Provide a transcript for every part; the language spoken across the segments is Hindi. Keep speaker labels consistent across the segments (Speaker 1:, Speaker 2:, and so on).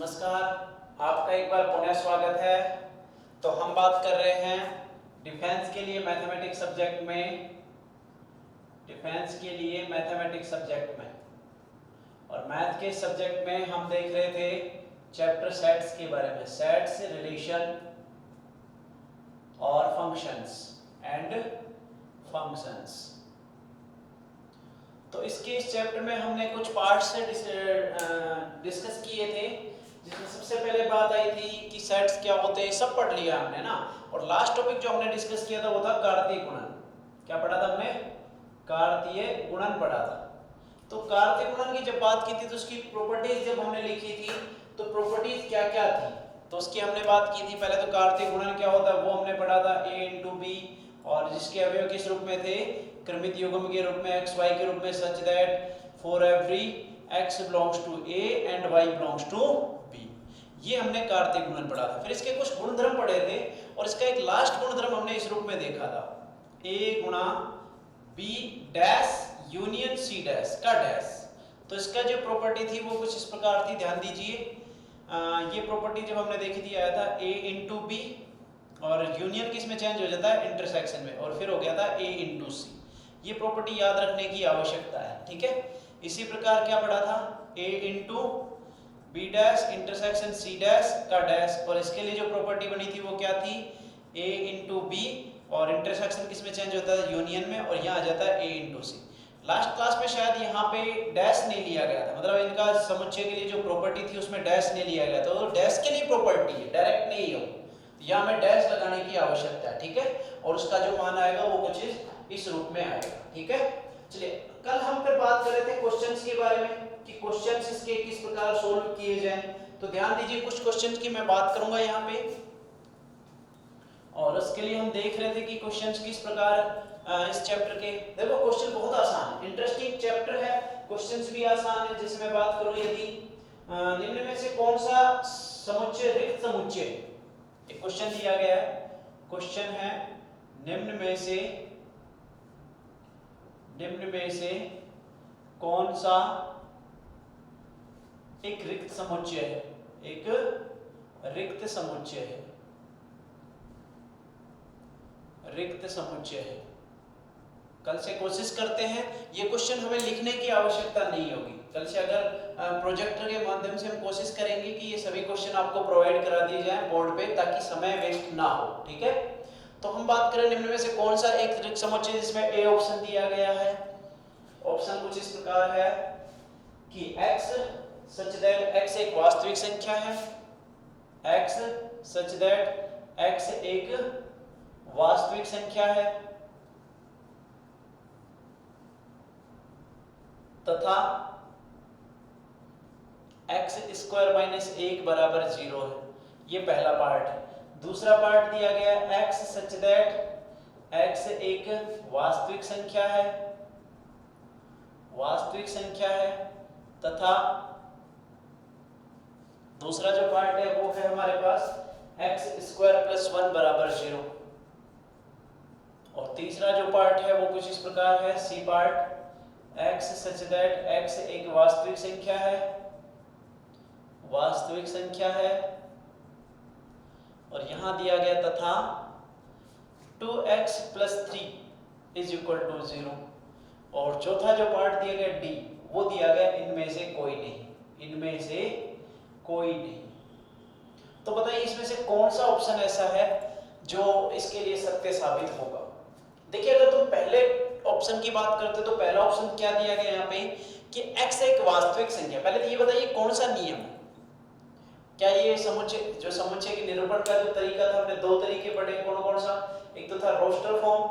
Speaker 1: नमस्कार, आपका एक बार पुनः स्वागत है। तो हम बात कर रहे हैं डिफेंस के लिए मैथमेटिक्स सब्जेक्ट में और मैथ के सब्जेक्ट में हम देख रहे थे चैप्टर सेट्स के बारे में, सेट्स, रिलेशन और फंक्शंस। तो इसके इस चैप्टर में हमने कुछ पार्ट्स से डिस्कस किए थे, जिसमें सबसे पहले बात आई थी कि सेट्स क्या होते हैं, सब पढ़ लिया हमने ना। और लास्ट टॉपिक जो हमने डिस्कस किया था वो था कार्तीय गुणन। क्या पढ़ा था हमने? कार्तीय गुणन पढ़ा था। तो कार्तीय गुणन की जब बात की थी तो उसकी प्रॉपर्टीज जब हमने लिखी थी तो प्रॉपर्टीज क्या क्या थी तो उसकी हमने बात की थी। पहले तो कार्तीय गुणन क्या होता है वो हमने पढ़ा था, a into b, और जिसके अवयव किस रूप में थे? क्रमित युग्म के रूप में, x y के रूप में, such that for every x belongs to a and y belongs to b। ये हमने कार्तीय गुणन पढ़ा था। फिर इसके कुछ गुणधर्म पढ़े थे और इसका एक लास्ट गुणधर्म हमने इस रूप में देखा था, a गुणा b dash union c dash का डैश। तो इसका जो प्रॉपर्टी थी वो कुछ इस प्रकार थी, ध्यान दीजिए। ये प्रॉपर्टी जब हमने देखी थी आया था a into b, और यूनियन किस में चेंज हो जाता है? इंटरसेक्शन में, और फिर हो गया था a into c। ये प्रॉपर्टी याद रखने की आवश्यकता है, ठीक है। इसी प्रकार क्या पढ़ा था? a into b dash intersection c dash का डैश, और इसके लिए जो प्रॉपर्टी बनी थी वो क्या थी? a into b, और इंटरसेक्शन किस में चेंज होता है? यूनियन में, और यहाँ आ जाता है a into c। Last class में शायद यहाँ पे डैश नहीं लिया गया था, मतलब इनका समुच्चय के लिए जो प्रॉपर्टी थी उसमें डैश नहीं लिया गया, तो डैश के लिए प्रॉपर्टी है, डायरेक्ट नहीं है। यहाँ हमें डैश लगाने की आवश्यकता है, ठीक है। और उसका जो मान आएगा वो कुछ इस रूप में आएगा, ठीक है। चलिए, कल हम फिर बात कर रहे थे क्वेश्चंस के बारे में कि क्वेश्चंस इसके किस प्रकार सोल्व किए जाएं। तो ध्यान दीजिए, कुछ क्वेश्चंस की मैं बात करूंगा यहाँ पे, और उसके लिए हम देख रहे थे कि क्वेश्चंस किस प्रकार इस चैप्टर के। देखो, क्वेश्चन बहुत आसान है, इंटरेस्टिंग चैप्टर है, क्वेश्चंस भी आसान है। जैसे मैं बात करूं, यदि निम्न में से कौन सा समुच्चय रिक्त समुच्चय, एक क्वेश्चन दिया गया है, क्वेश्चन है निम्न में से कौन सा एक रिक्त समुच्चय है, एक रिक्त समुच्चय है। कल से कोशिश करते हैं, ये क्वेश्चन हमें लिखने की आवश्यकता नहीं होगी। कल से अगर प्रोजेक्टर के माध्यम से हम कोशिश करेंगे कि ये सभी क्वेश्चन आपको प्रोवाइड करा दिए जाएं बोर्ड पे, ताकि समय वेस्ट ना हो, ठीक है। तो हम बात करें निम्न में से कौन सा एक रिक्त समुच्चय, जिसमें ए ऑप्शन दिया गया है। ऑप्शन कुछ इस प्रकार है कि x सच दैट x एक वास्तविक संख्या है, x सच दैट x एक वास्तविक संख्या है, तथा x स्क्वायर माइनस 1 बराबर 0 है। ये पहला पार्ट है। दूसरा पार्ट दिया गया है x सच दैट x एक वास्तविक संख्या है, तथा दूसरा जो पार्ट है वो है हमारे पास x स्क्वायर प्लस 1 बराबर 0। और तीसरा जो पार्ट है वो कुछ इस प्रकार है, C part, x such that x एक वास्तविक संख्या है, और यहां दिया गया तथा 2x plus 3 is equal to 0। और चौथा जो पार्ट दिया गया d, वो दिया गया इनमें से कोई नहीं। तो बताइए, इसमें से कौन सा ऑप्शन ऐसा है जो इसके लिए सत्य साबित होगा? देखिए, अगर तुम पहले ऑप्शन की बात करते तो पहला ऑप्शन क्या दिया गया यहाँ पे कि x एक वास्तविक संख्या। पहले तो ये बताइए कौन सा नियम है? क्या ये समुच्चय के निरूपण का जो तरीका था, हमने दो तरीके पढ़े, कौन सा? एक तो था रोस्टर फॉर्म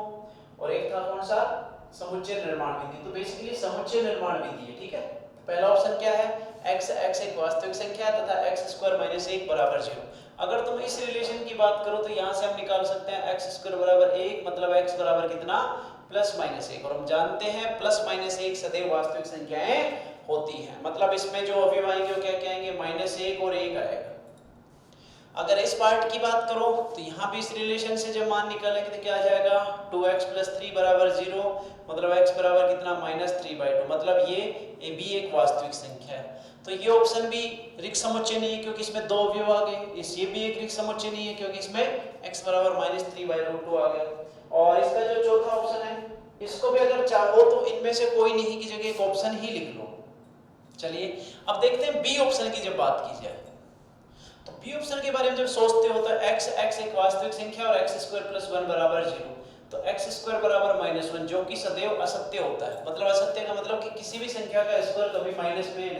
Speaker 1: और एक था कौन सा? समुच्चय निर्माण विधि। तो बेसिकली समुच्चय निर्माण विधि है, ठीक है। पहला ऑप्शन क्या है? x एक वास्तविक संख्या तथा x स्क्वायर माइनस 1 बराबर 0। अगर तुम इस रिलेशन की बात करो तो यहाँ से हम निकाल सकते हैं x स्क्वायर बराबर 1, मतलब x बराबर कितना? Plus minus 1। और हम जानते हैं प्लस माइनस 1 सदैव वास्तविक संख्याएं होती हैं, मतलब इसमें जो अवयव आएंगे वो क्या कहेंगे? -1 और 1 आएगा। अगर इस पार्ट की बात करो तो यहाँ भी इस रिलेशन से जब मान निकालेंगे तो क्या आ जाएगा 2x + 3 बराबर 0, मतलब x बराबर कितना -3/2, मतलब ये भी एक वास्तविक संख्या है। तो ये ऑप्शन भी रिक्त समुच्चय नहीं है क्योंकि इसमें दो अवयव आ गए। ये भी एक रिक्त समुच्चय नहीं है क्योंकि इसमें x बराबर -3/2 आ गया। और इसका जो चौथा ऑप्शन है इसको भी अगर चाहो तो इनमें से कोई नहीं की जगह एक ऑप्शन ही लिख लो। चलिए अब देखते हैं बी ऑप्शन की जब बात की जाए तो बी ऑप्शन के बारे में जब सोचते हो तो x एक वास्तविक संख्या और x² + 1 बराबर 0, तो x² बराबर -1 जो कि सदैव असत्य होता है। मतलब असत्य का मतलब कि किसी भी संख्या का स्क्वायर कभी माइनस में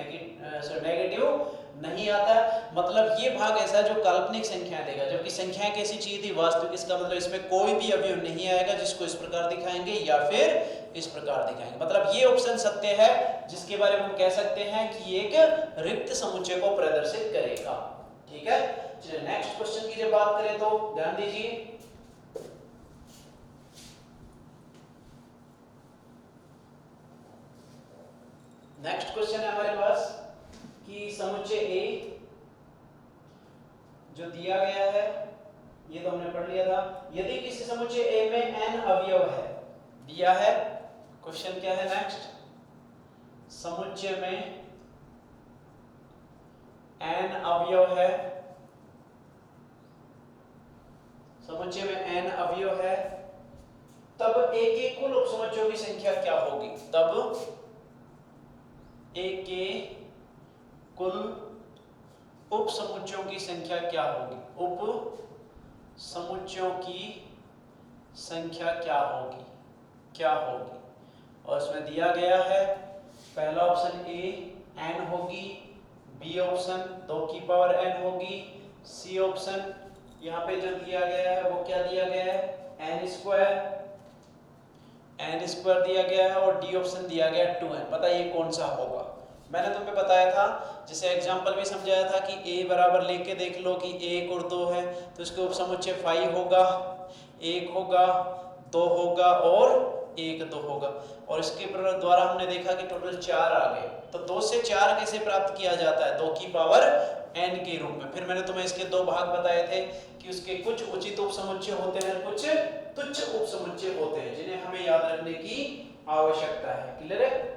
Speaker 1: नेगेटिव नहीं आता। मतलब ये भाग ऐसा जो काल्पनिक संख्याएं देगा, जबकि संख्याएं कैसी चीज थी वास्तविक। इसका मतलब इसमें कोई भी अवयव नहीं आएगा जिसको इस प्रकार दिखाएंगे या फिर इस प्रकार दिखाएंगे। मतलब ये ऑप्शन सत्य है जिसके बारे में हम कह सकते हैं कि एक रिक्त समुच्चय को प्रदर्शित करेगा। ठीक है, चलिए नेक्स्ट क्वेश्चन की जब बात करें तो ध्यान दीजिए। नेक्स्ट क्वेश्चन है हमारे पास कि समुच्चय ए जो दिया गया है ये तो हमने पढ़ लिया था। यदि किसी समुच्चय ए में n अवयव है, दिया है। क्वेश्चन क्या है नेक्स्ट, समुच्चय में n अवयव है, समुच्चय में n अवयव है, तब a के कुल उपसमुच्चयों की संख्या क्या होगी। तब a के कुल उपसमुच्चयों की संख्या क्या होगी। उपसमुच्चयों की संख्या क्या होगी, क्या होगी। और इसमें दिया गया है पहला ऑप्शन ए n होगी, बी ऑप्शन 2 की पावर n होगी, सी ऑप्शन यहाँ पे जो दिया गया है वो क्या दिया गया है n स्क्वायर दिया गया है, और डी ऑप्शन दिया गया 2n। बताइए कौन सा होगा। मैंने तुम्हें बताया था, जैसे एग्जांपल भी समझाया था कि a बराबर लेके देख लो कि 1 और 2 है तो इसके उपसमुच्चय 5 होगा, 1 होगा, 2 होगा और 1 2 होगा। और इसके द्वारा हमने देखा कि टोटल 4 आ गए। तो 2 से 4 कैसे प्राप्त किया जाता है, 2 की पावर n के रूप में। फिर मैंने तुम्हें इसके दो भाग बताए थे कि उसके कुछ उचित उपसमुच्चय होते हैं, कुछ तुच्छ उपसमुच्चय होते हैं जिन्हें हमें याद रखने की आवश्यकता है। क्लियर है।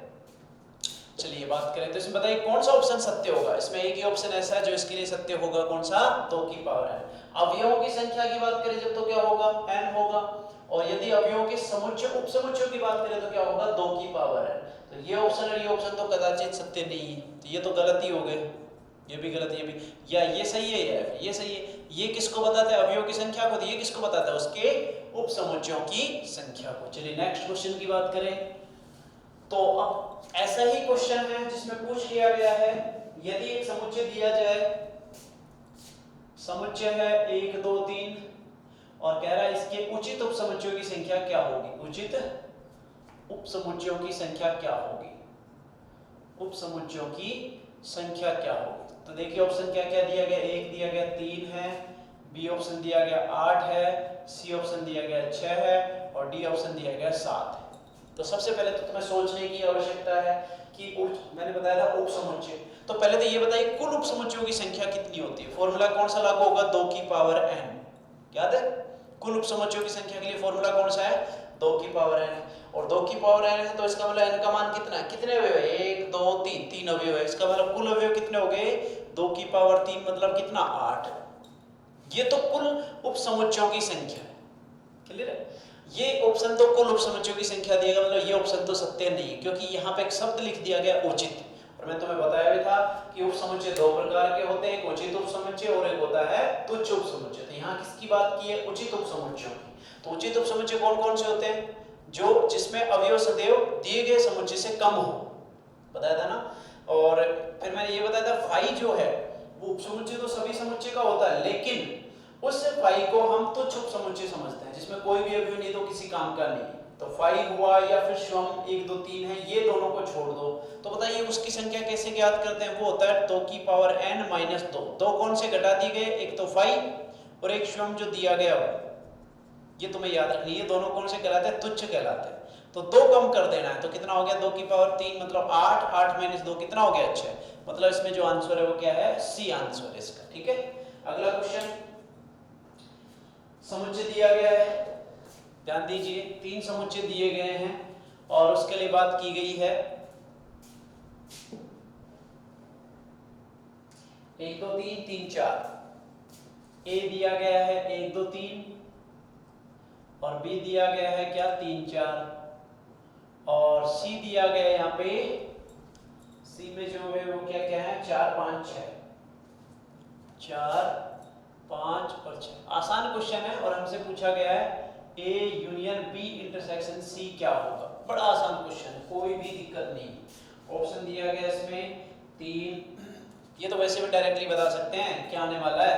Speaker 1: चलिए बात करें तो इसमें बताइए कौन सा ऑप्शन सत्य होगा। इसमें एक ही ऑप्शन ऐसा है जो इसके लिए सत्य होगा, कौन सा, 2 की पावर n। अवयवों की संख्या की बात करें जब तो क्या होगा, n होगा। और यदि अवयवों के समुच्चय उपसमुच्चयों की बात करें तो क्या होगा, 2 की पावर n। तो ये ऑप्शन और ये ऑप्शन तो कदाचित सत्य नहीं है, तो ये तो गलत ही हो गए। ये भी गलत, ये भी, या ये सही है या ये सही है। ये किसको बताता है, अवयवों की संख्या को। ये किसको बताता है, उसके उपसमुच्चयों की संख्या को। चलिए नेक्स्ट क्वेश्चन की बात करें तो अब ऐसा ही क्वेश्चन है जिसमें पूछ लिया गया है, यदि एक समुच्चय दिया जाए, समुच्चय है 1 2 3 और कह रहा है इसके उचित उपसमुच्चयों की संख्या क्या होगी। उचित उपसमुच्चयों की संख्या क्या होगी, उपसमुच्चयों की संख्या क्या होगी। तो देखिए ऑप्शन क्या क्या दिया गया, 1 दिया गया 3 है, बी ऑप्शन दिया गया 8 है, सी ऑप्शन दिया गया 6 है और डी ऑप्शन दिया गया 7 है। तो सबसे पहले तो तुम्हें सोचने की आवश्यकता है कि मैंने बताया था उपसमुच्चय। तो पहले तो ये बताइए कुल उपसमुच्चयों की संख्या कितनी होती है। फॉर्मूला कौन सा लागू होगा, 2 की पावर n। याद है, कुल उपसमुच्चयों की संख्या के लिए फॉर्मूला कौन सा है, 2 की पावर n। और 2 की पावर n है तो इसका मतलब n का मान कितना है, कितने अवयव है, 1 2 3, 3 अवयव है। इसका मतलब कुल अवयव कितने हो गए, 2 की पावर 3 मतलब कितना, 8। ये तो कुल उपसमुच्चयों की संख्या है। क्लियर है। ये ऑप्शन तो कुल उपसमुच्चयों की संख्या दिएगा, मतलब ये ऑप्शन तो सत्य नहीं है क्योंकि यहाँ पे एक शब्द लिख दिया गया उचित। और मैं तुम्हें बताया भी था कि उपसमुच्चय 2 प्रकार के होते हैं, एक उचित उपसमुच्चय और एक होता है तुच्छ उपसमुच्चय। तो यहाँ किसकी बात की है, उचित उपसमुच्चयों की। तो उचित उपसमुच्चय कौन कौन से होते हैं, जो जिसमें अवयव सदैव दिए गए समुच्चय से कम हो, बताया था ना। और फिर मैंने ये बताया था फाई जो है वो उपसमुच्चय तो सभी समुच्चय का होता है, लेकिन उस फाई को हम तुच्छ उपसमुच्चय समझते हैं जिसमें कोई भी अवयव नहीं तो किसी काम का नहीं। तो फाई हुआ या फिर स्वयं 1 2 3 है, ये दोनों को छोड़ दो। तो बताइए उसकी संख्या कैसे ज्ञात करते हैं, वो होता है 2 की पावर n माइनस 2। दो कौन से घटा दिए गए, एक तो फाई और एक स्वयं जो दिया गया हो, ये तुम्हें याद रखनी है। दोनों कौन से कहलाते हैं, तुच्छ कहलाते हैं। तो 2 कम कर देना है तो कितना हो गया, 2 की पावर 3 मतलब 8, 8 माइनस 2 कितना हो गया, 6। मतलब इसमें जो आंसर है वो क्या है, सी आंसर है इसका। ठीक है, अगला क्वेश्चन, समुच्चय दिया गया है, ध्यान दीजिए 3 समुच्चय दिए गए हैं और उसके लिए बात की गई है 1 2 3 3 4। ए दिया गया है 1 2 3 और बी दिया गया है क्या 3 4 और सी दिया गया है यहाँ पे, सी में जो है वो क्या क्या है 4 5 6, 4 5 और 6। आसान क्वेश्चन है और हमसे पूछा गया है A union B intersection C क्या होगा। बड़ा आसान क्वेश्चन है, कोई भी दिक्कत नहीं। ऑप्शन दिया गया इसमें 3, ये तो वैसे भी डायरेक्टली बता सकते हैं क्या आने वाला है,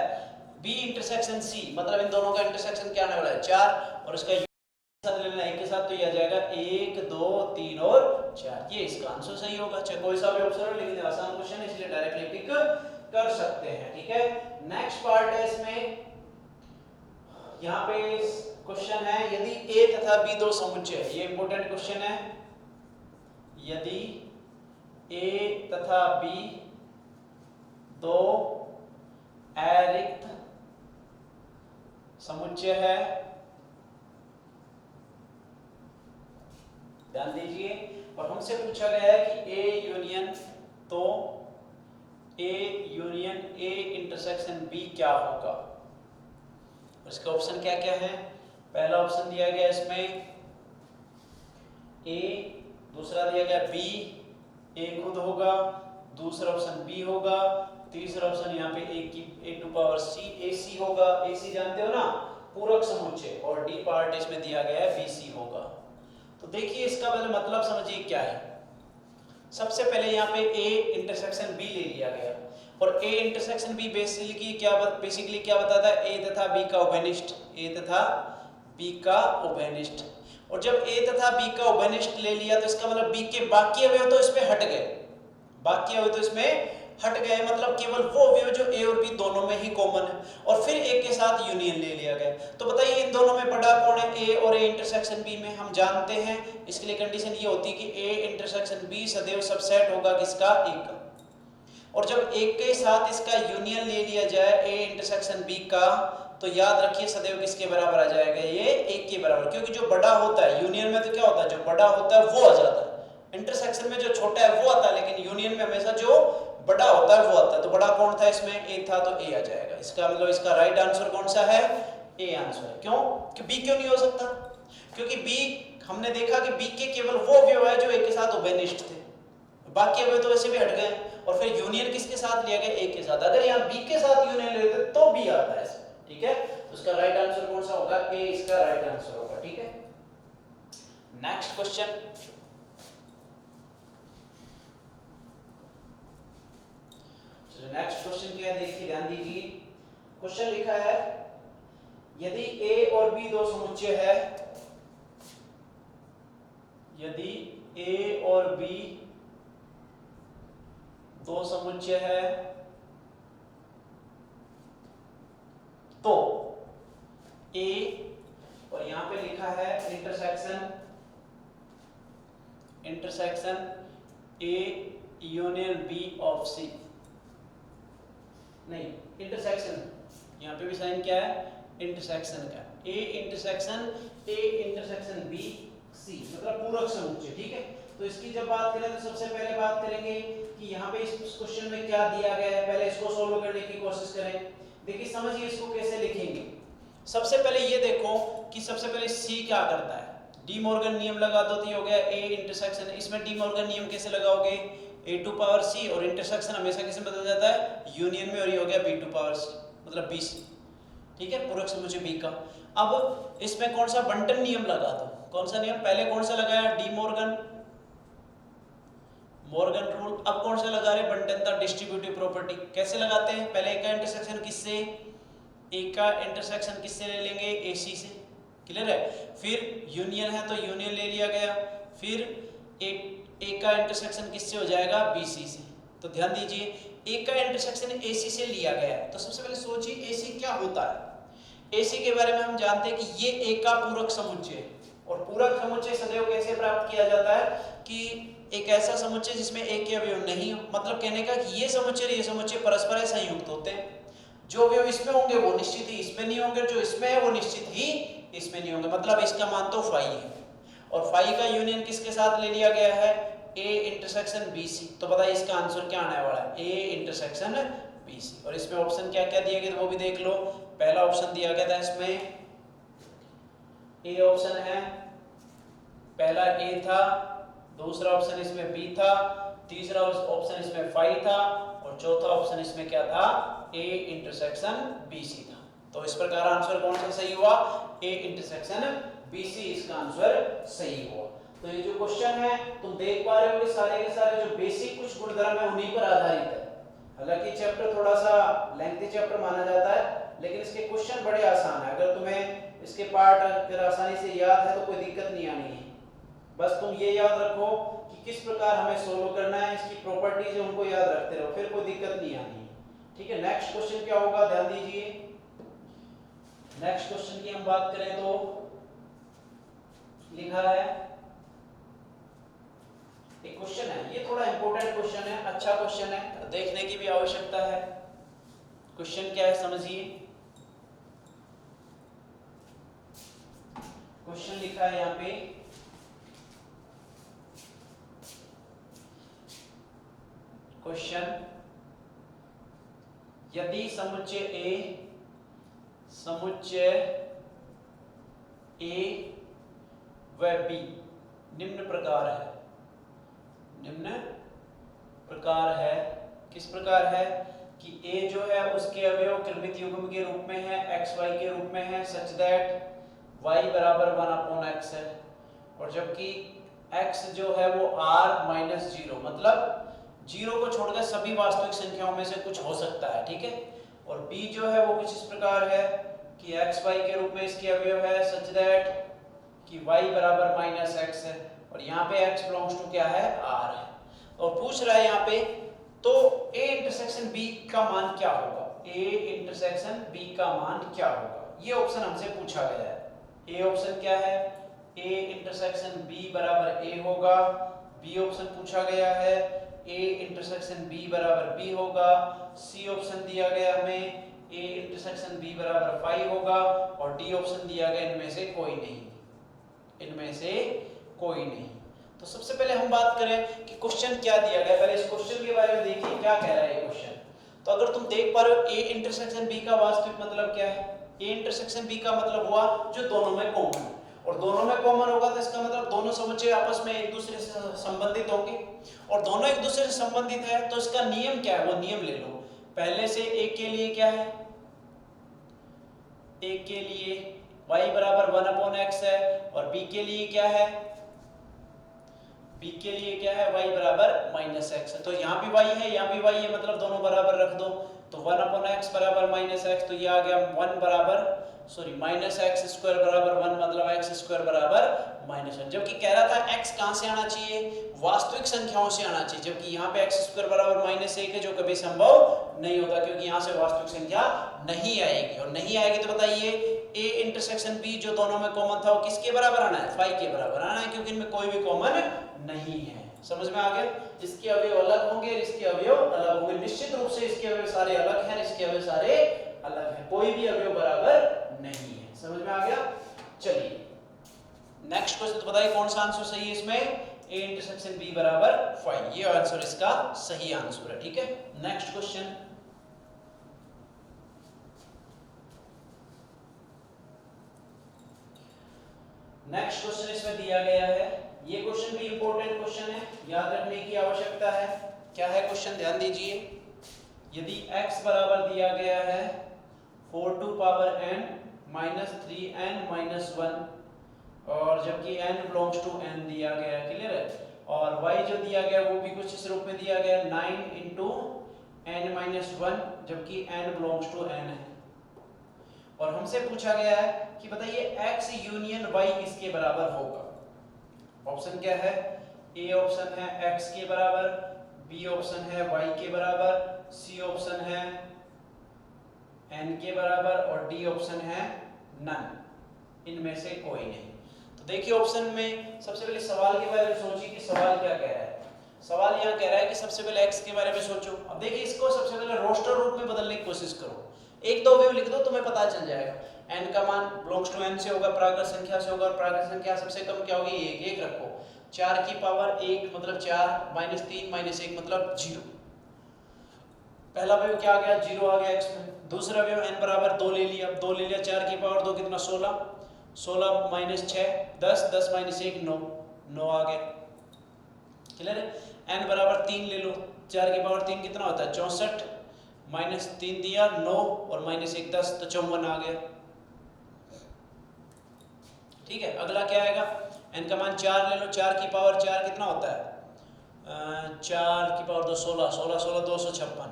Speaker 1: बी इंटरसेक्शन सी मतलब इन दोनों का इंटरसेक्शन क्या आने वाला है 4 और इसका साथ लेना एक के साथ तो ये आ जाएगा 1 2 3 और 4। ये इसका आंसर सही होगा, चाहे कोई सा भी ऑप्शन हो, लेकिन आसान क्वेश्चन है इसलिए डायरेक्टली पिक कर सकते हैं। ठीक है, नेक्स्ट पार्ट है इसमें, यहाँ पे क्वेश्चन है यदि ए तथा बी दो समुच्चय, ये इंपॉर्टेंट क्वेश्चन है, यदि ए तथा बी दो अरिक्त समुच्चय है, ध्यान दीजिए, और हमसे पूछा गया है कि ए यूनियन, तो A union A intersection B क्या होगा। इसका ऑप्शन क्या क्या है, पहला ऑप्शन दिया गया इसमें ए, दूसरा दिया गया बी, ए खुद होगा, दूसरा ऑप्शन बी होगा, तीसरा ऑप्शन यहाँ पे ए टू पावर सी ए सी होगा। ए सी जानते हो ना, पूरक समुच्चय, और डी पार्ट इसमें दिया गया है बी सी होगा। तो देखिए इसका पहले मतलब समझिए क्या है। सबसे पहले यहाँ पे ए इंटरसेक्शन बी ले लिया गया और ए इंटरसेक्शन बी बेसिकली क्या बताता है, ए तथा बी का उभयनिष्ठ, ए तथा बी का उभयनिष्ठ। और जब ए तथा बी का उभयनिष्ठ ले लिया तो इसका मतलब बी के बाकी अवयव तो इसमें हट गए, बाकी अवयव तो इसमें हट गए, मतलब केवल वो अवयव जो ए और बी दोनों में ही कॉमन है, और फिर ए के साथ यूनियन ले लिया गया। तो बताइए इन दोनों में बड़ा कौन है, ए और ए इंटरसेक्शन बी में, हम जानते हैं। इसके लिए कंडीशन ये होती है कि ए इंटरसेक्शन बी सदैव सबसेट होगा किसका, ए का। और जब ए के साथ इसका यूनियन ले लिया जाए ए इंटरसेक्शन बी का, तो याद रखिए सदैव किसके बराबर आ जाएगा, ये एक के बराबर, क्योंकि जो बड़ा होता है यूनियन में तो क्या होता है, जो बड़ा होता है वो आ जाता है, इंटरसेक्शन में जो छोटा है वो आता है, लेकिन यूनियन में हमेशा जो बड़ा होता है वो आता है। तो बड़ा कौन था इसमें, ए था, तो ए आ जाएगा। इसका मतलब इसका राइट आंसर कौन सा है, ए आंसर है। क्यों, कि बी क्यों नहीं हो सकता, क्योंकि बी हमने देखा कि बी के केवल वो अवयव है जो ए के साथ उभयनिष्ठ थे, बाकी अवयव तो वैसे भी हट गए, और फिर यूनियन किसके साथ लिया गया, ए के साथ। अगर यहाँ बी के साथ यूनियन लेते तो बी आता है, ठीक है। तो इसका राइट आंसर कौन सा होगा, ए इसका राइट आंसर होगा। ठीक है, नेक्स्ट क्वेश्चन, नेक्स्ट क्वेश्चन क्या है देखिए, ध्यान दीजिए। क्वेश्चन लिखा है यदि ए और बी दो समुच्चय है, यदि ए और बी दो समुच्चय है तो ए, और यहां पे लिखा है intersection A union B of C, नहीं इंटरसेक्शन, यहाँ पे भी साइन क्या है, इंटरसेक्शन का, ए इंटरसेक्शन बी सी मतलब पूरक समुच्चय। ठीक है, तो इसकी जब बात करें तो सबसे पहले बात करेंगे कि यहाँ पे इस क्वेश्चन में क्या दिया गया है, पहले इसको सोल्व करने की कोशिश करें। देखिए समझिए इसको कैसे लिखेंगे। सबसे पहले ये देखो कि सबसे पहले सी क्या करता है, डी मॉर्गन नियम लगा दो तो हो गया ए इंटरसेक्शन। इसमें डी मॉर्गन नियम कैसे लगाओगे, ए टू पावर सी, और इंटरसेक्शन हमेशा किसमें बदल जाता है, यूनियन में, और ये हो गया बी टू पावर सी मतलब बी सी। ठीक है, पूरक समुच्चय बी का। अब इसमें कौन सा बंटन नियम लगा दो, कौन सा नियम, पहले कौन सा लगाया, डी मॉर्गन रूल। अब कौन सा लगा रहे, बंटनता डिस्ट्रीब्यूटिव प्रॉपर्टी। कैसे लगाते हैं, पहले ए का इंटरसेक्शन किससे, ए का इंटरसेक्शन किससे ले लेंगे, ए सी से, क्लियर है। फिर यूनियन है तो यूनियन ले लिया गया, फिर ए का इंटरसेक्शन किससे हो जाएगा, बी सी से। तो ध्यान दीजिए ए का इंटरसेक्शन ए सी से लिया गया, तो सबसे पहले सोचिए ए सी क्या होता है। ए सी के बारे में हम जानते हैं कि ये ए का पूरक समुच्चय है, और पूरक समुच्चय सदैव कैसे प्राप्त किया जाता है कि एक ऐसा समुच्चय जिसमें एक के अवयव नहीं हो, मतलब कहने का कि ये समुच्चय परस्पर संयुक्त होते हैं। जो अवयव इसमें होंगे वो निश्चित ही इसमें नहीं होंगे, जो इसमें है वो निश्चित ही इसमें नहीं होंगे, मतलब इसका मान तो फाई है। और फाई का यूनियन किसके साथ ले लिया गया है? A intersection B C. तो बताइए इसका आंसर क्या आने वाला है? A intersection B C. और इसमें ऑप्शन क्या क्या दिए गए वो भी देख लो। पहला ऑप्शन दिया गया था इसमें ए ऑप्शन है, पहला ए था, दूसरा ऑप्शन इसमें बी था, तीसरा ऑप्शन इसमें फाई था, और चौथा ऑप्शन इसमें क्या था? ए इंटरसेक्शन बी सी था। तो इस प्रकार आंसर कौन सा सही हुआ? ए इंटरसेक्शन बी सी इसका आंसर सही हुआ। तो ये जो क्वेश्चन है तुम देख पा रहे हो कि सारे के सारे जो बेसिक कुछ गुणधर्म है उन्हीं पर आधारित है। हालांकि चैप्टर थोड़ा सा लेंथी चैप्टर माना जाता है, लेकिन इसके क्वेश्चन बड़े आसान है। अगर तुम्हें इसके पार्ट अगर आसानी से याद है तो कोई दिक्कत नहीं आनी है। बस तुम ये याद रखो कि किस प्रकार हमें सोल्व करना है, इसकी प्रॉपर्टीज है उनको याद रखते रहो, फिर कोई दिक्कत नहीं आनी है। ठीक है, नेक्स्ट क्वेश्चन क्या होगा ध्यान दीजिए। नेक्स्ट क्वेश्चन की हम बात करें तो लिखा है, एक क्वेश्चन है, ये थोड़ा इंपॉर्टेंट क्वेश्चन है, अच्छा क्वेश्चन है, देखने की भी आवश्यकता है। क्वेश्चन क्या है समझिए। क्वेश्चन लिखा है यहाँ पे, क्वेश्चन यदि समुच्चय ए व बी निम्न प्रकार है, किस प्रकार है कि ए जो है उसके अवयव क्रमित युग्म के रूप में है, एक्स वाई के रूप में है, सच दैट y बराबर 1/x है, और जबकि x जो है वो r-0 मतलब 0 को छोड़कर सभी वास्तविक संख्याओं में से कुछ हो सकता है। ठीक है, और b जो है वो कुछ इस प्रकार है कि x y के रूप में इसके अवयव है, सच दैट कि y बराबर -x है, और यहाँ पे x बिलोंग्स टू क्या है? r है। और पूछ रहा है यहाँ पे तो a इंटरसेक्शन b का मान क्या होगा? a इंटरसेक्शन b का मान क्या होगा? ये ऑप्शन हमसे पूछा गया है। a ऑप्शन क्या है? a इंटरसेक्शन b बराबर a होगा। b ऑप्शन पूछा गया है a इंटरसेक्शन b बराबर b होगा। c ऑप्शन दिया गया हमें a इंटरसेक्शन b बराबर 5 होगा, और d ऑप्शन दिया गया इनमें से कोई नहीं, इनमें से कोई नहीं। तो सबसे पहले हम बात करें कि क्वेश्चन क्या दिया गया। पहले इस क्वेश्चन के बारे में देखिए क्या कह रहा है ये क्वेश्चन। तो अगर तुम देख पा रहे हो a इंटरसेक्शन b का वास्तविक मतलब क्या है? a इंटरसेक्शन b का मतलब हुआ जो दोनों में कॉमन है, और दोनों में कॉमन होगा तो इसका मतलब दोनों समुच्चय आपस में एक दूसरे से संबंधित होंगे, और दोनों एक दूसरे से संबंधित है तो इसका नियम क्या है वो नियम ले लो। पहले से एक के लिए क्या है? एक के लिए y बराबर 1/x है, और b के लिए क्या है? b के लिए क्या है? y बराबर -x है। तो यहाँ भी y है, यहाँ भी y है, मतलब दोनों बराबर रख दो। तो 1/x बराबर -x, तो ये आ गया 1 बराबर -x² बराबर 1, मतलब x² बराबर -1। जबकि कह रहा था x कहां से आना चाहिए? वास्तविक संख्याओं से आना चाहिए, जबकि यहाँ पे x² बराबर -1 है, जो कभी संभव नहीं होता क्योंकि यहाँ से वास्तविक संख्या नहीं आएगी, और नहीं आएगी तो बताइए a इंटरसेक्शन b जो दोनों में कॉमन था वो किसके बराबर आना है? 5 के बराबर आना है, क्योंकि इनमें कोई भी कॉमन नहीं है। समझ में आ गया? इसके अवयव अलग होंगे, इसके अवयव अलग होंगे, निश्चित रूप से इसके अवयव सारे अलग हैं, इसके अवयव सारे अलग हैं, कोई भी अवयव बराबर नहीं है। समझ में आ गया? चलिए नेक्स्ट क्वेश्चन, तो बताइए कौन सा आंसर सही है इसमें? a इंटरसेक्शन b बराबर 5, ये आंसर इसका सही आंसर है। ठीक है, नेक्स्ट क्वेश्चन, नेक्स्ट क्वेश्चन इसमें दिया गया है, ये क्वेश्चन भी इंपॉर्टेंट क्वेश्चन है, याद रखने की आवश्यकता है। क्या है क्वेश्चन? ध्यान दीजिए। यदि x बराबर दिया गया है 4 to power n -3n -1, और जबकि n बिलोंग्स टू n दिया गया है, क्लियर है, और y जो दिया गया वो भी कुछ इस रूप में दिया गया 9 × n-1, जबकि n बिलोंग्स टू n है, और हमसे पूछा गया है कि बताइए x यूनियन y किसके बराबर होगा। ऑप्शन क्या है? a ऑप्शन है x के बराबर, b ऑप्शन है y के बराबर, c ऑप्शन है n के बराबर, और d ऑप्शन है नन, इनमें से कोई नहीं। तो देखिए ऑप्शन में सबसे पहले सवाल के बारे में सोचिए कि सवाल क्या कह रहा है। सवाल यहाँ कह रहा है कि सबसे पहले x के बारे में सोचो। अब देखिए इसको सबसे पहले रोस्टर रूप में बदलने की कोशिश करो। एक दो अवयव लिख दो तुम्हें पता चल जाएगा। n का मान बिलोंग्स टू n से होगा, प्राकृत संख्या से होगा, और प्राकृत संख्या सबसे कम क्या होगी, एक। एक रखो, 4 की पावर 1 मतलब 4, -3 -1 मतलब 0। पहला अवयव क्या आ गया, 0 आ गया x में। दूसरा अवयव n बराबर 2 ले लिया, 2 ले लिया, 4 की पावर 2 कितना 16, 16 -6 10, 10 -1 9, 9 आ गया। क्लियर है। n बराबर 3 ले लो, 4 की पावर 3 कितना होता है 64, -3 दिया 9 और -1 10, तो 54 आ गया। ठीक है, अगला क्या आएगा, n का मान 4 ले लो, 4 की पावर 4 कितना होता है 4 की पावर 2 16, 16 16 256,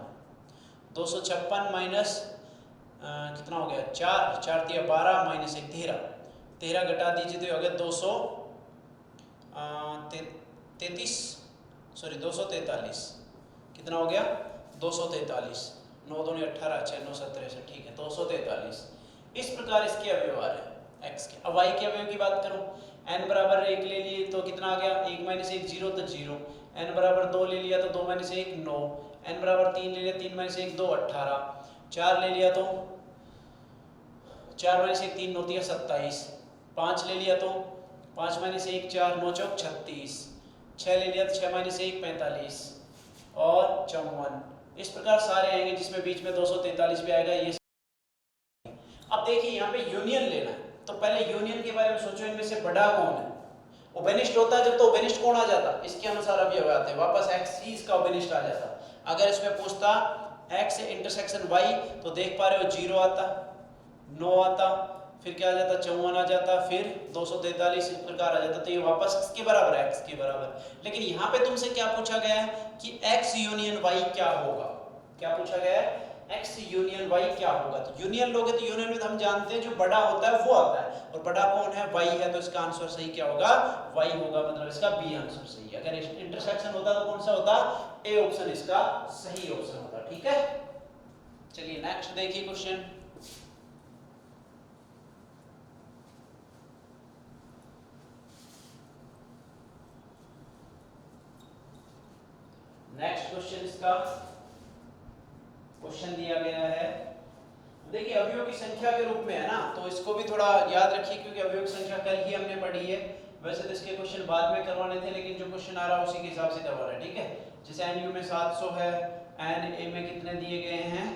Speaker 1: 256 माइनस कितना हो गया 4, 4 दिया 12 -1 13, 13 घटा दीजिए तो हो गया 243, कितना हो गया 243, 9 दूनी 18, 6 9 17, ठीक है 243। इस प्रकार इसके अवयव आ रहे हैं x के। अब y के अवयव की बात करूं, n बराबर 1 ले लिए तो कितना आ गया 1 - 1 0 तो 0, n बराबर 2 ले लिया तो 2 - 1 9, n बराबर 3 ले लिया 3 - 1 2 18, 4 ले लिया तो 4 - 1 3 9 दिया 27, 5 ले लिया तो 5 - 1 4 9 चौक 36, 6 ले लिया तो 6 - 1 45 और 54। इस प्रकार सारे आएंगे जिसमें बीच में 243 भी आएगा। ये अब देखिए यहाँ पे यूनियन लेना है, तो पहले यूनियन के बारे में सोचो, इनमें से बड़ा कौन है। ओबेनिस्ट होता है जब तो ओबेनिस्ट कौन आ जाता, इसके अनुसार अभी आते हैं वापस x ही इसका ओबेनिस्ट आ जाता। अगर इसमें पूछता x इंटरसेक्शन y तो देख पा रहे हो 0 आता, 9 आता, फिर क्या आ जाता 54 आ जाता, फिर 243 इस प्रकार आ जाता, तो ये वापस किसके बराबर है x के बराबर। लेकिन यहाँ पे तुमसे क्या पूछा गया है कि x यूनियन y क्या होगा, क्या पूछा गया है x यूनियन y क्या होगा। तो यूनियन लोगे तो यूनियन में हम जानते हैं जो बड़ा होता है वो आता है, और बड़ा कौन है y है, तो इसका आंसर सही क्या होगा y होगा, मतलब इसका बी आंसर सही है। अगर इंटरसेक्शन होता तो कौन सा होता, ए ऑप्शन इसका सही ऑप्शन होता। ठीक है, चलिए नेक्स्ट देखिए क्वेश्चन। नेक्स्ट क्वेश्चन इसका क्वेश्चन दिया गया है, देखिए अवयवों की संख्या के रूप में है ना, तो इसको भी थोड़ा याद रखिए क्योंकि अवयव की संख्या कल ही हमने पढ़ी है। वैसे तो इसके क्वेश्चन बाद में करवाने थे, लेकिन जो क्वेश्चन आ रहा है उसी के हिसाब से करवा रहे हैं। ठीक है, जैसे NU में 700 है, NA में कितने दिए गए हैं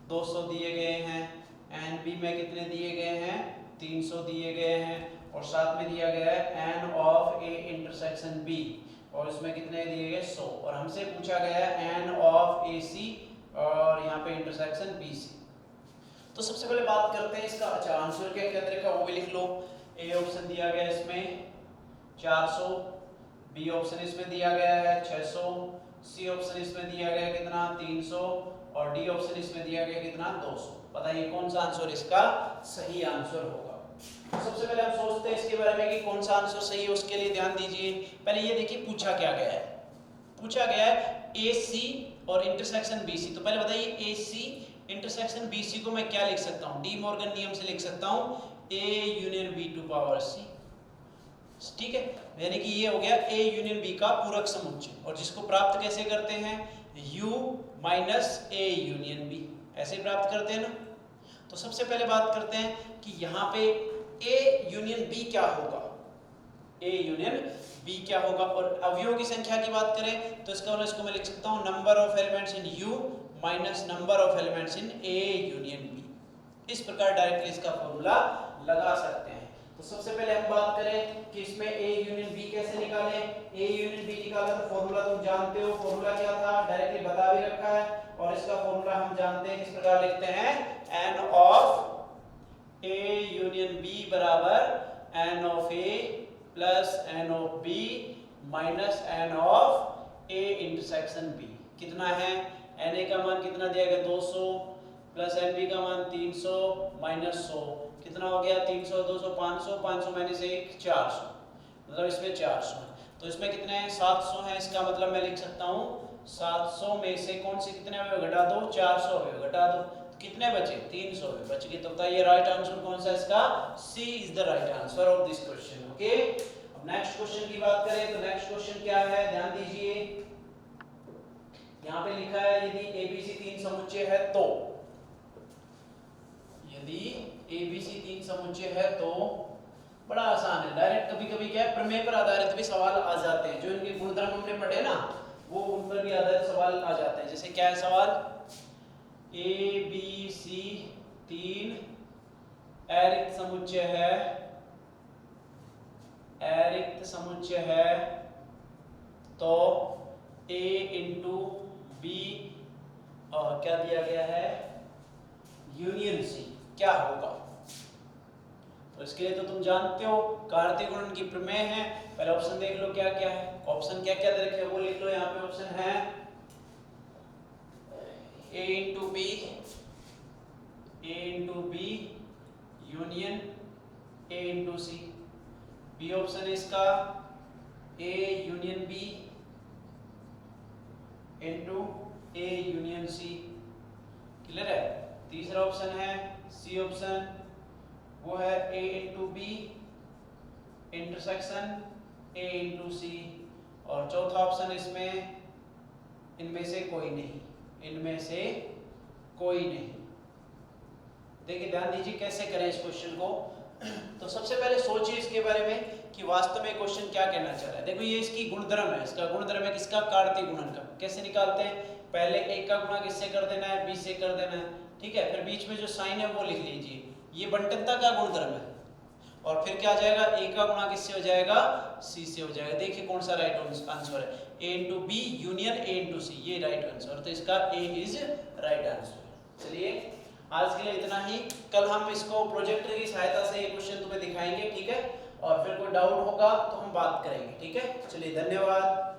Speaker 1: 200 दिए गए हैं, NB में कितने दिए गए हैं 300 दिए गए हैं, और साथ में दिया गया है N of A intersection B, और इसमें कितने दिए गए 100, और हमसे पूछा गया है N ऑफ AC और यहाँ पे इंटरसेक्शन BC। तो सबसे पहले बात करते हैं इसका, अच्छा आंसर क्या क्या तरीका वो भी लिख लो। ए ऑप्शन दिया गया इसमें 400, बी ऑप्शन इसमें दिया गया है 600, सी ऑप्शन इसमें दिया गया कितना 300, और डी ऑप्शन इसमें दिया गया कितना 200। बताइए कौन सा आंसर इसका सही आंसर होगा। तो सबसे पहले हम सोचते हैं इसके बारे में कि कौन सा आंसर सही है, उसके लिए ध्यान दीजिए। पहले ये देखिए पूछा क्या गया है, पूछा गया है AC और इंटरसेक्शन BC। तो पहले बताइए AC इंटरसेक्शन BC को मैं क्या लिख सकता हूँ, डी मॉर्गन नियम से लिख सकता हूँ A union B to power C। ठीक है, यानी कि ये हो गया A यूनियन B का पूरक समुच्चय, और जिसको प्राप्त कैसे करते हैं U minus A union B, ऐसे प्राप्त करते हैं ना। तो सबसे पहले बात करते हैं कि यहाँ पे A यूनियन B क्या होगा, A यूनियन B क्या होगा। और अवयवों की संख्या की बात करें तो इसका इसको मैं लिख सकता हूँ number of elements in U minus number of elements in A union B। इस प्रकार डायरेक्टली इसका फॉर्मूला लगा सकते हैं। तो सबसे पहले हम बात करें कि इसमें A यूनियन B कैसे निकालें। A यूनियन B निकाला तो फॉर्मूला तुम जानते हो, फॉर्मूला क्या था डायरेक्टली बता भी रखा है, और इसका फॉर्मूला हम जानते हैं किस प्रकार लिखते हैं N of A union B बराबर N of A plus N of B minus N of A intersection B। कितना है Na का मान कितना दिया गया 200 प्लस NB का मान 300 माइनस 100, कितना हो गया 300 200 500, 500 माइनस 1 400, मतलब इसमें 400 है। तो इसमें कितने हैं 700 है, इसका मतलब मैं लिख सकता हूँ 700 में से कौन से कितने अवयव घटा दो 400 अवयव घटा दो, तो कितने बचे 300 अवयव बच गए। तो बताइए राइट आंसर कौन सा इसका, C is the right answer of this question. Okay, अब नेक्स्ट क्वेश्चन की बात करें तो नेक्स्ट क्वेश्चन क्या है, ध्यान दीजिए। यहाँ पे लिखा है यदि ABC तीन समुच्चय है तो यदि ए बी सी तीन समुच्चय है तो बड़ा आसान है, डायरेक्ट कभी कभी क्या है प्रमेय पर आधारित भी सवाल आ जाते हैं, जो इनके गुणधर्म हमने पढ़े ना वो उन पर भी आधारित सवाल आ जाते हैं। जैसे क्या है सवाल, ए बी सी तीन अरिक्त समुच्चय है, अरिक्त समुच्चय है तो ए इंटू बी क्या दिया गया है यूनियन सी क्या होगा। तो इसके लिए तो तुम जानते हो कार्तीय गुणन की प्रमेय है। पहले ऑप्शन देख लो क्या क्या है, ऑप्शन क्या क्या दे रखे हैं वो लिख लो। यहाँ पे ऑप्शन है A into B union A into C. B option है इसका A union B into A union C. Clear है। तीसरा ऑप्शन है सी ऑप्शन, वो है A into B intersection A into C. और चौथा ऑप्शन इसमें इनमें से कोई नहीं, इनमें से कोई नहीं। देखिए ध्यान दीजिए कैसे करें इस क्वेश्चन को। तो सबसे पहले सोचिए इसके बारे में कि वास्तव में क्वेश्चन क्या कहना चाह रहा है। देखो ये इसकी गुणधर्म है, इसका गुणधर्म है किसका, कार्तीय गुणन का। कैसे निकालते हैं, पहले एक का गुणा किससे कर देना है, बी से कर देना है, ठीक है। फिर बीच में जो साइन है वो लिख लीजिए, ये बंटनता का गुणधर्म है। और फिर क्या आ जाएगा, ए का गुणा किससे हो जाएगा, सी से हो जाएगा। देखिए कौन सा राइट आंसर है, A into B union A into C, ये राइट आंसर। तो इसका ए इज राइट आंसर। चलिए आज के लिए इतना ही, कल हम इसको प्रोजेक्टर की सहायता से ये क्वेश्चन तुम्हें दिखाएंगे, ठीक है। और फिर कोई डाउट होगा तो हम बात करेंगे, ठीक है। चलिए धन्यवाद।